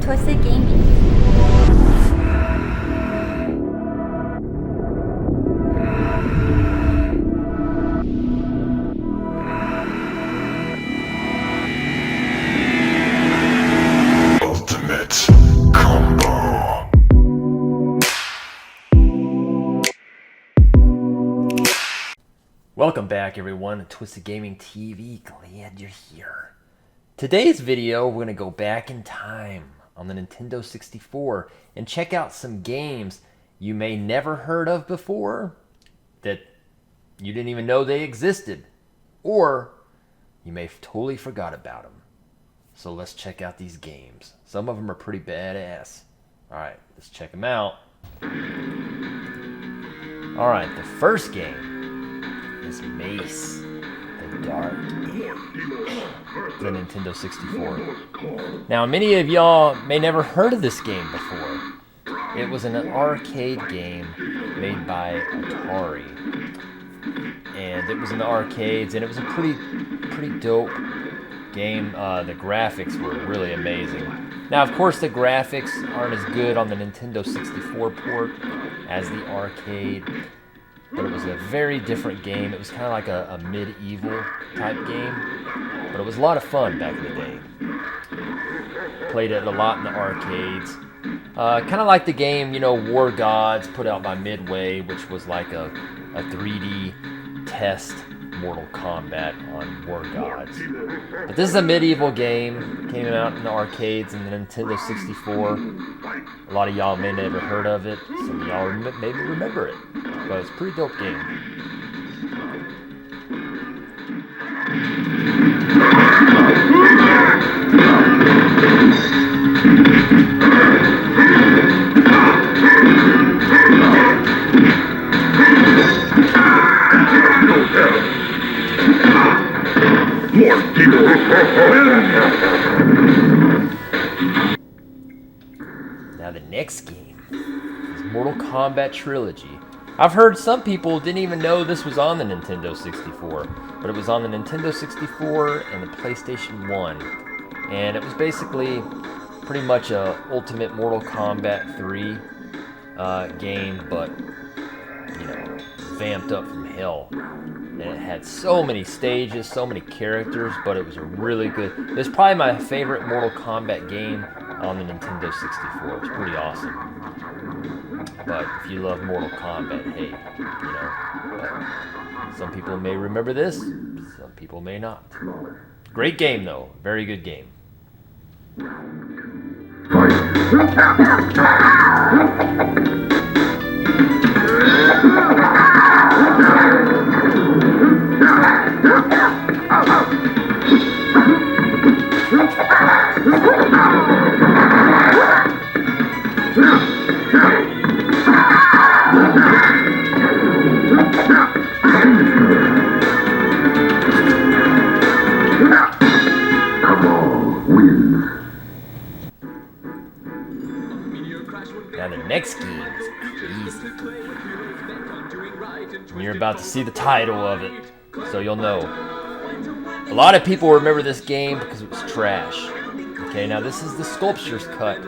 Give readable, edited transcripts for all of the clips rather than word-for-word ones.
Twisted Gaming. Ultimate Combo. Welcome back, everyone, to Twisted Gaming TV. Glad you're here. Today's video, we're going to go back in time on the Nintendo 64 and check out some games you may never heard of before, that you didn't even know they existed, or you may have totally forgot about them. So let's check out these games. Some of them are pretty badass. Alright, let's check them out. Alright, the first game is Mace the Dark Age, the Nintendo 64. Now, many of y'all may never heard of this game before. It was an arcade game made by Atari, and it was in the arcades, and it was a pretty dope game. The graphics were really amazing. Now, of course, the graphics aren't as good on the Nintendo 64 port as the arcade, but it was a very different game. It was kind of like a medieval type game, but it was a lot of fun back in the day. Played it a lot in the arcades. Kind of like the game, War Gods, put out by Midway, which was like a 3D test Mortal Kombat on War Gods. But this is a medieval game. Came out in the arcades and the Nintendo 64. A lot of y'all may never heard of it. Some of y'all maybe remember it. But it's a pretty dope game. Now the next game is Mortal Kombat Trilogy. I've heard some people didn't even know this was on the Nintendo 64, but it was on the Nintendo 64 and the PlayStation 1. And it was basically pretty much a Ultimate Mortal Kombat 3 game, but, vamped up from hell. And it had so many stages, so many characters, but it was really good. It was probably my favorite Mortal Kombat game on the Nintendo 64. It's pretty awesome. But if you love Mortal Kombat, hey, some people may remember this, some people may not. Great game, though. Very good game. Now the next game is crazy. And you're about to see the title of it, so you'll know. A lot of people remember this game because it was trash. Okay, now this is the Sculptures cut.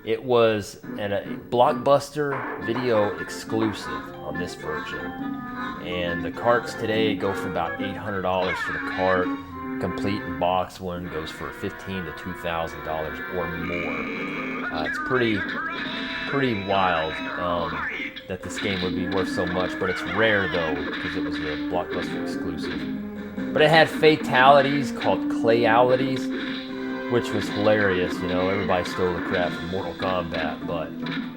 It was a Blockbuster video exclusive on this version. And the carts today go for about $800 for the cart. Complete and box one goes for $1,500 to $2,000 or more. It's pretty wild that this game would be worth so much, but it's rare though because it was a Blockbuster exclusive. But it had fatalities called Clayalities, which was hilarious. Everybody stole the crap from Mortal Kombat, but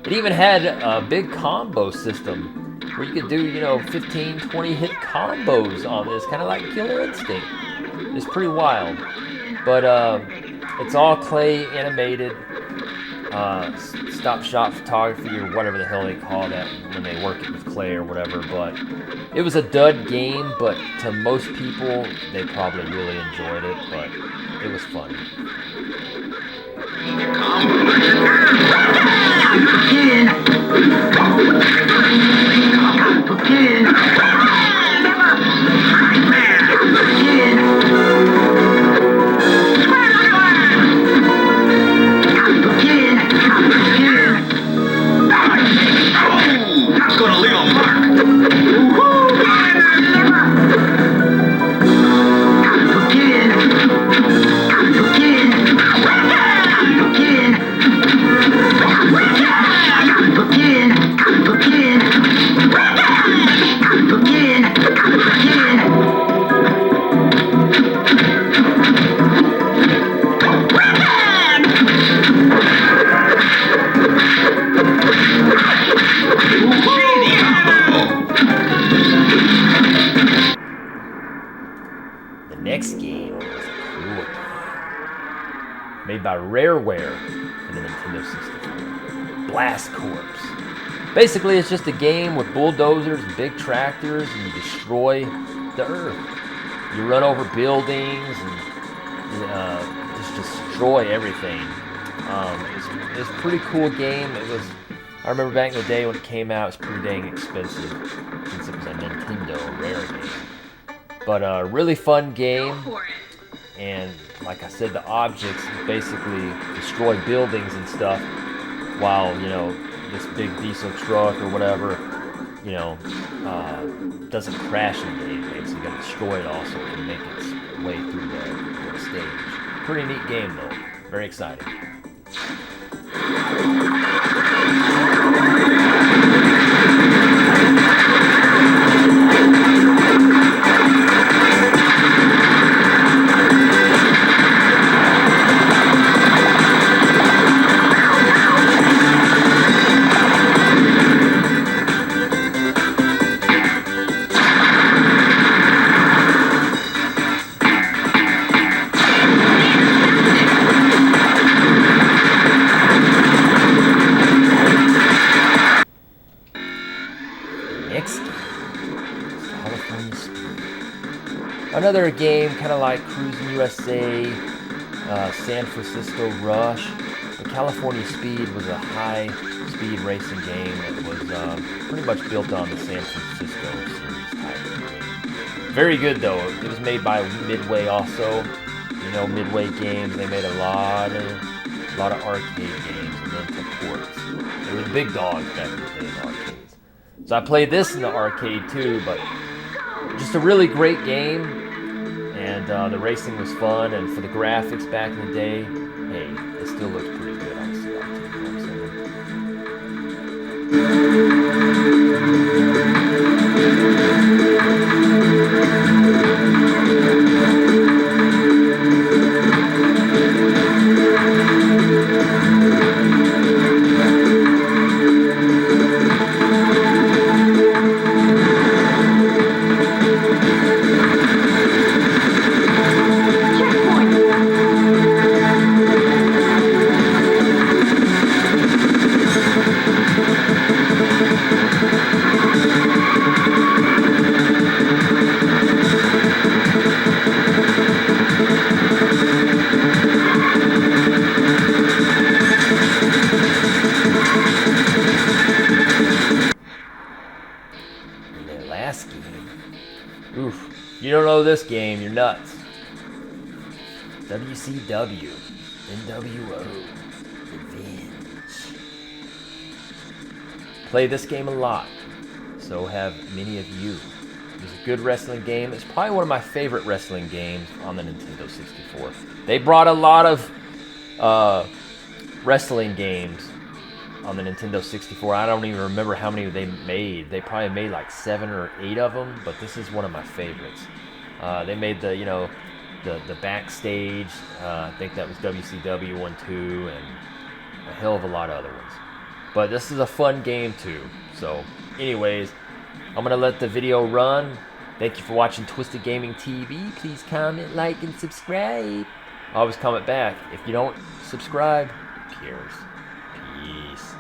it even had a big combo system where you could do 15, 20 hit combos on this, kind of like Killer Instinct. It's pretty wild, but it's all clay animated, stop-shot photography or whatever the hell they call that when they work it with clay or whatever. But it was a dud game, but to most people, they probably really enjoyed it. But it was fun. Again. Rareware for the Nintendo 64. Blast Corps. Basically, it's just a game with bulldozers and big tractors, and you destroy the Earth. You run over buildings and just destroy everything. It's a pretty cool game. I remember back in the day when it came out, it was pretty dang expensive since it was a Nintendo Rare game. But a really fun game. And like I said, the objects basically destroy buildings and stuff while, this big diesel truck or whatever, doesn't crash in the game. So you gotta destroy it also to make its way through the stage. Pretty neat game though. Very exciting. Another game kind of like Cruising USA, San Francisco Rush, but California Speed was a high-speed racing game that was pretty much built on the San Francisco series type. Very good though. It was made by Midway also. Midway Games. They made a lot of arcade games and then some ports. They were the big dogs back in the day in arcades. So I played this in the arcade too, but just a really great game. And the racing was fun, and for the graphics back in the day, hey, it still looks pretty good on the CRT, you know Oof. If you don't know this game, you're nuts. WCW. NWO. Revenge. Play this game a lot. So have many of you. It's a good wrestling game. It's probably one of my favorite wrestling games on the Nintendo 64. They brought a lot of wrestling games on the Nintendo 64. I don't even remember how many they made. They probably made like 7 or 8 of them, but this is one of my favorites. They made the backstage. I think that was WCW 1, 2, and a hell of a lot of other ones. But this is a fun game too. So, anyways, I'm gonna let the video run. Thank you for watching Twisted Gaming TV. Please comment, like, and subscribe. I always comment back. If you don't subscribe, who cares? Peace.